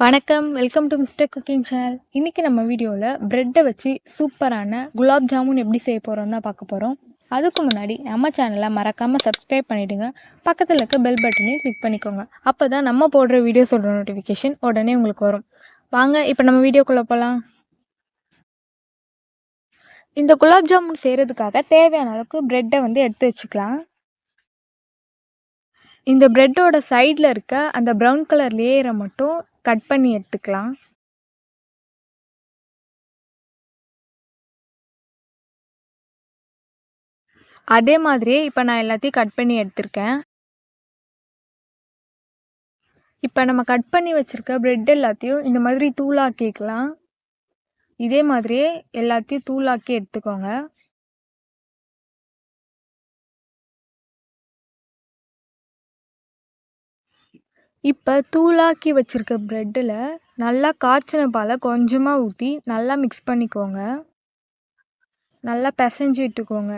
வணக்கம். Welcome to mister cooking channel. இன்னைக்கு நம்ம வீடியோவில் ப்ரெட்டை வச்சு சூப்பரான குலாப் ஜாமுன் எப்படி செய்ய போகிறோம் தான் பார்க்க போகிறோம். அதுக்கு முன்னாடி நம்ம சேனலை மறக்காமல் சப்ஸ்கிரைப் பண்ணிவிடுங்க. பக்கத்தில் இருக்க பெல் பட்டனையும் கிளிக் பண்ணிக்கோங்க. அப்போ தான் நம்ம போடுற வீடியோஸோட நோட்டிஃபிகேஷன் உடனே உங்களுக்கு வரும். வாங்க இப்போ நம்ம வீடியோக்குள்ளே போகலாம். இந்த குலாப் ஜாமுன் செய்கிறதுக்காக தேவையான அளவுக்கு ப்ரெட்டை எடுத்து வச்சுக்கலாம். இந்த ப்ரெட்டோட சைடில் இருக்க அந்த ப்ரௌன் கலர் லேயரை மட்டும் கட் பண்ணி எடுத்துக்கலாம். அதே மாதிரியே இப்போ நான் எல்லாத்தையும் கட் பண்ணி எடுத்திருக்கேன். இப்போ நம்ம கட் பண்ணி வச்சுருக்க ப்ரெட் எல்லாத்தையும் இந்த மாதிரி தூளாக்கிக்கலாம். இதே மாதிரியே எல்லாத்தையும் தூளாக்கி எடுத்துக்கோங்க. இப்போ தூளாக்கி வச்சுருக்க ப்ரெட்டில் நல்லா காய்ச்சின பாலை கொஞ்சமாக ஊற்றி நல்லா மிக்ஸ் பண்ணிக்கோங்க. நல்லா பிசைஞ்சு விட்டுக்கோங்க.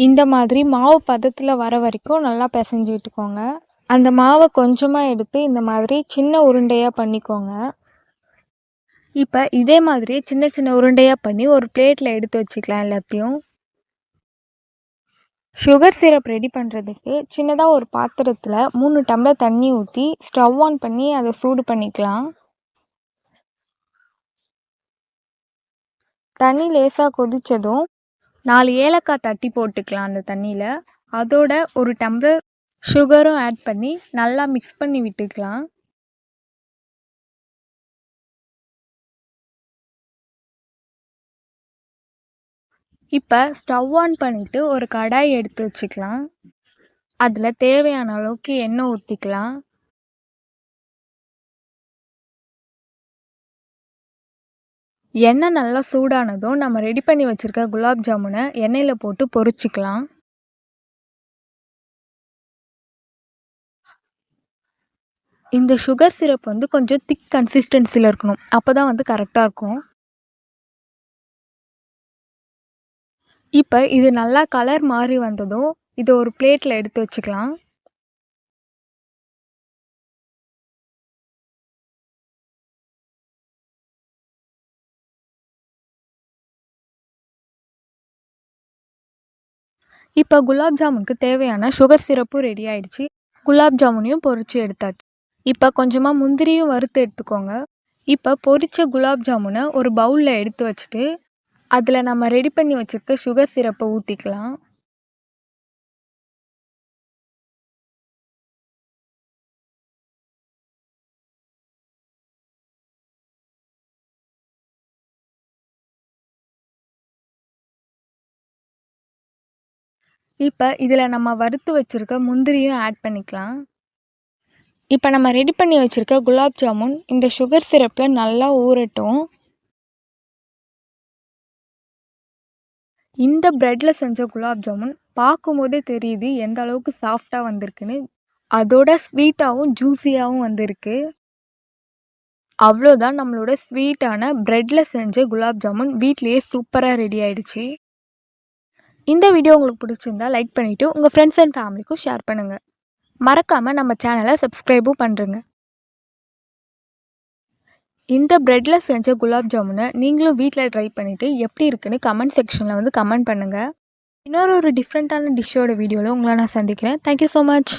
இந்த மாதிரி மாவு பதத்தில் வர வரைக்கும் நல்லா பிசைஞ்சு விட்டுக்கோங்க. அந்த மாவை கொஞ்சமாக எடுத்து இந்த மாதிரி சின்ன உருண்டையாக பண்ணிக்கோங்க. இப்போ இதே மாதிரி சின்ன சின்ன உருண்டையாக பண்ணி ஒரு பிளேட்டில் எடுத்து வச்சுக்கலாம் எல்லாத்தையும். சுகர் சிரப் ரெடி பண்ணுறதுக்கு சின்னதாக ஒரு பாத்திரத்தில் 3 டம்ளர் தண்ணி ஊற்றி ஸ்டவ் ஆன் பண்ணி அதை சூடு பண்ணிக்கலாம். தண்ணி லேசாக கொதித்ததும் 4 ஏலக்காய் தட்டி போட்டுக்கலாம் அந்த தண்ணியில். அதோட ஒரு டம்ளர் சுகரும் ஆட் பண்ணி நல்லா மிக்ஸ் பண்ணி விட்டுக்கலாம். இப்போ ஸ்டவ் ஆன் பண்ணிவிட்டு ஒரு கடாய் எடுத்து வச்சுக்கலாம். அதில் தேவையான அளவுக்கு எண்ணெய் ஊற்றிக்கலாம். எண்ணெய் நல்லா சூடானதும் நம்ம ரெடி பண்ணி வச்சுருக்க குலாப் ஜாமுனை எண்ணெயில் போட்டு பொரிச்சிக்கலாம். இந்த சுகர் சிரப் கொஞ்சம் திக் கன்சிஸ்டன்சியில் இருக்கணும். அப்போ தான் கரெக்டாக இருக்கும். இப்போ இது நல்லா கலர் மாறி வந்ததும் இதை ஒரு பிளேட்டில் எடுத்து வச்சுக்கலாம். இப்போ குலாப் ஜாமுனுக்கு தேவையான சுகர் சிரப்பும் ரெடி ஆயிடுச்சு. குலாப் ஜாமுனையும் பொரிச்சு எடுத்தாச்சு. இப்போ கொஞ்சமாக முந்திரியும் வறுத்து எடுத்துக்கோங்க. இப்போ பொரிச்ச குலாப் ஜாமுனை ஒரு பவுலில் எடுத்து வச்சுட்டு அதில் நம்ம ரெடி பண்ணி வச்சுருக்க சுகர் சிரப்பை ஊற்றிக்கலாம். இப்போ இதில் நம்ம வறுத்து வச்சுருக்க முந்திரியும் ஆட் பண்ணிக்கலாம். இப்போ நம்ம ரெடி பண்ணி வச்சுருக்க குலாப் ஜாமுன் இந்த சுகர் சிரப்பில் நல்லா ஊறட்டும். இந்த ப்ரெட்டில் செஞ்ச குலாப் ஜாமுன் பார்க்கும்போதே தெரியுது எந்த அளவுக்கு சாஃப்டாக வந்திருக்குன்னு. அதோட ஸ்வீட்டாகவும் ஜூஸியாகவும் வந்திருக்கு. அவ்வளோதான், நம்மளோட ஸ்வீட்டான ப்ரெட்டில் செஞ்ச குலாப் ஜாமுன் வீட்லேயே சூப்பராக ரெடி ஆகிடுச்சு. இந்த வீடியோ உங்களுக்கு பிடிச்சிருந்தா லைக் பண்ணிவிட்டு உங்கள் ஃப்ரெண்ட்ஸ் அண்ட் ஃபேமிலிக்கும் ஷேர் பண்ணுங்கள். மறக்காமல் நம்ம சேனலை சப்ஸ்கிரைபும் பண்ணுறங்க. இந்த ப்ரெட்டில் செஞ்ச குலாப் ஜாமுனை நீங்களும் வீட்டில் ட்ரை பண்ணிவிட்டு எப்படி இருக்குன்னு கமெண்ட் செக்ஷனில் கமெண்ட் பண்ணுங்கள். இன்னொரு டிஃப்ரெண்ட்டான டிஷ்ஷோட வீடியோவில் உங்களை நான் சந்திக்கிறேன். Thank you so much.